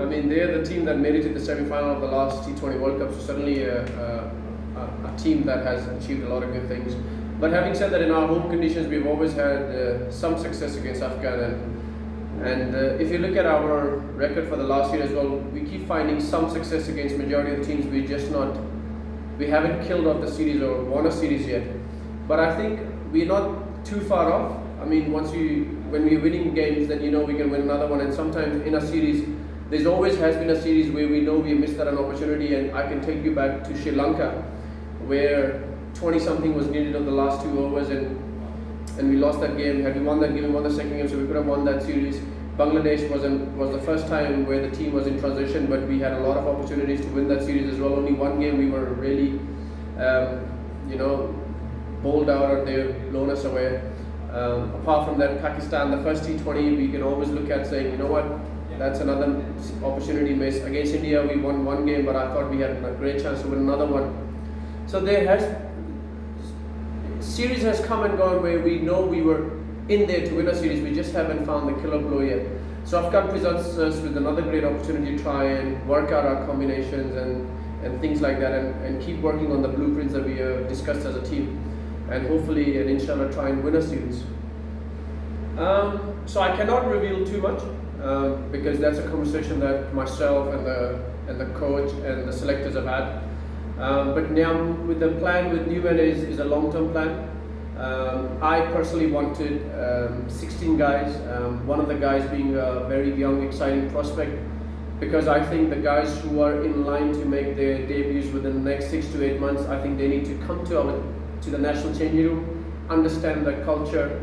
mean, they're the team that made it to the semi-final of the last T20 World Cup, so certainly a team that has achieved a lot of good things. But having said that, in our home conditions, we've always had some success against Afghanistan. And if you look at our record for the last year as well, we keep finding some success against majority of the teams. We haven't killed off the series or won a series yet. But I think we're not too far off. I mean, when we're winning games, then you know we can win another one. And sometimes in a series, there's always has been a series where we know we missed out an opportunity. And I can take you back to Sri Lanka, where 20-something was needed on the last 2 overs, and we lost that game. Had we won that game, we won the second game, so we could have won that series. Bangladesh was the first time where the team was in transition, but we had a lot of opportunities to win that series as well. Only one game we were really, bowled out, or they blown us away. Apart from that, Pakistan, the first T20, we can always look at saying, you know what, that's another opportunity missed. Against India, we won one game, but I thought we had a great chance to win another one. So series has come and gone where we know we were in there to win a series. We just haven't found the killer blow yet. So Afghan presents us with another great opportunity to try and work out our combinations and things like that, and keep working on the blueprints that we discussed as a team, and hopefully and inshallah try and win a series. So I cannot reveal too much because that's a conversation that myself and the coach and the selectors have had. But now with the plan with Newman is a long-term plan. I personally wanted 16 guys, one of the guys being a very young, exciting prospect, because I think the guys who are in line to make their debuts within the next 6 to 8 months, I think they need to come to the national changing room, understand the culture,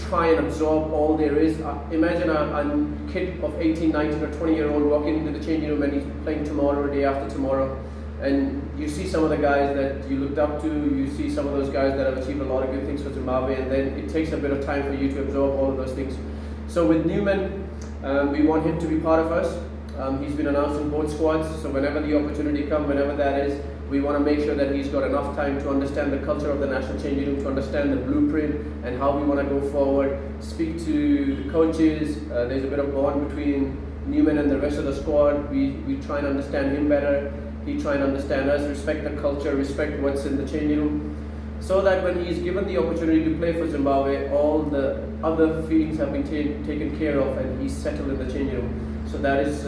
try and absorb all there is. Imagine a kid of 18, 19 or 20-year-old walking into the changing room and he's playing tomorrow or day after tomorrow. And you see some of the guys that you looked up to, you see some of those guys that have achieved a lot of good things for Zimbabwe, and then it takes a bit of time for you to absorb all of those things. So with Newman, we want him to be part of us. He's been announced in both squads, so whenever the opportunity comes, whenever that is, we want to make sure that he's got enough time to understand the culture of the national changing room, to understand the blueprint and how we want to go forward, speak to the coaches. There's a bit of bond between Newman and the rest of the squad. We try and understand him better. He try and understand us, respect the culture, respect what's in the changing room, so that when he's given the opportunity to play for Zimbabwe, all the other feelings have been taken care of and he's settled in the changing room. So that is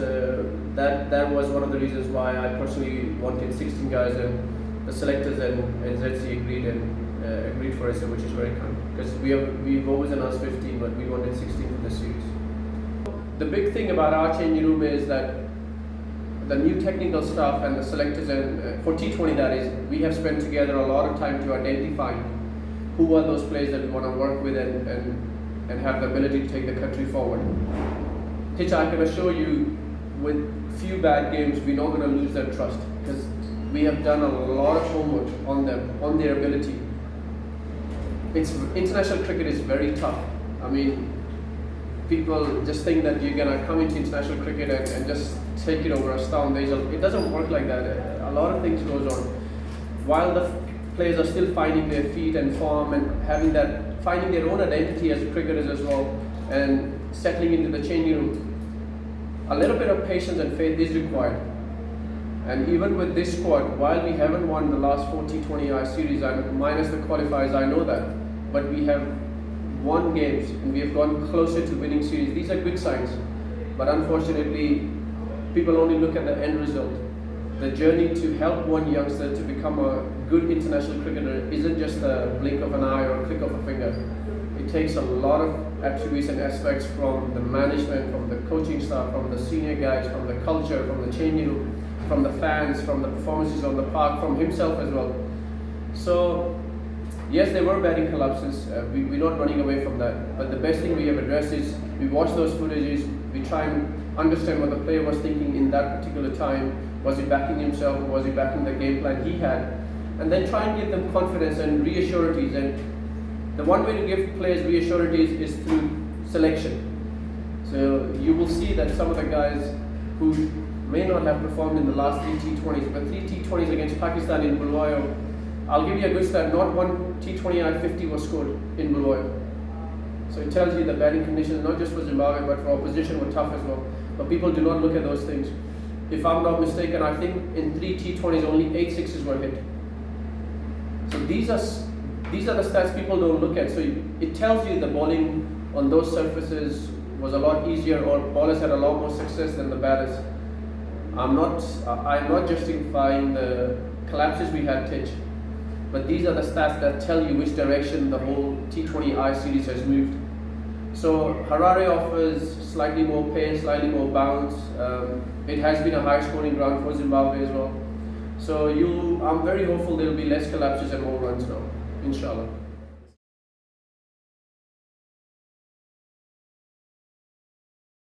that was one of the reasons why I personally wanted 16 guys, and the selectors and ZC agreed for us, which is very kind, because we've always announced 15, but we wanted 16 for this series. The big thing about our changing room is that the new technical staff and the selectors, and for T20 that is, we have spent together a lot of time to identify who are those players that we want to work with and have the ability to take the country forward. Which I can assure you, with few bad games, we're not going to lose their trust, because we have done a lot of homework on them, on their ability. International cricket is very tough. I mean, people just think that you're going to come into international cricket and just take it over a stone. It doesn't work like that. A lot of things goes on. While the players are still finding their feet and form and finding their own identity as cricketers as well, and settling into the changing room, a little bit of patience and faith is required. And even with this squad, while we haven't won the last 4 T20I series, minus the qualifiers, I know that, but we have won games and we have gone closer to winning series. These are good signs, but unfortunately, people only look at the end result. The journey to help one youngster to become a good international cricketer isn't just a blink of an eye or a click of a finger. It takes a lot of attributes and aspects from the management, from the coaching staff, from the senior guys, from the culture, from the changing room, from the fans, from the performances on the park, from himself as well. So yes, there were batting collapses. We're not running away from that. But the best thing we have addressed is we watch those footages, we try and understand what the player was thinking in that particular time. Was he backing himself, or was he backing the game plan he had? And then try and give them confidence and reassurities. And the one way to give players reassurities is through selection. So you will see that some of the guys who may not have performed in the last 3 T20s, but 3 T20s against Pakistan in Bulawayo, I'll give you a good stat, not one T20I 50 was scored in Bulawayo. So it tells you the batting conditions, not just for Zimbabwe, but for opposition, were tough as well. but people do not look at those things. If I'm not mistaken, I think in 3 T20s only 8 sixes were hit. So these are the stats people don't look at. So it tells you the bowling on those surfaces was a lot easier, or bowlers had a lot more success than the batters. I'm not justifying the collapses we had, Titch, but these are the stats that tell you which direction the whole T20I series has moved. So Harare offers slightly more pace, slightly more bounce. It has been a high scoring ground for Zimbabwe as well. So I'm very hopeful there will be less collapses and more runs now, inshallah.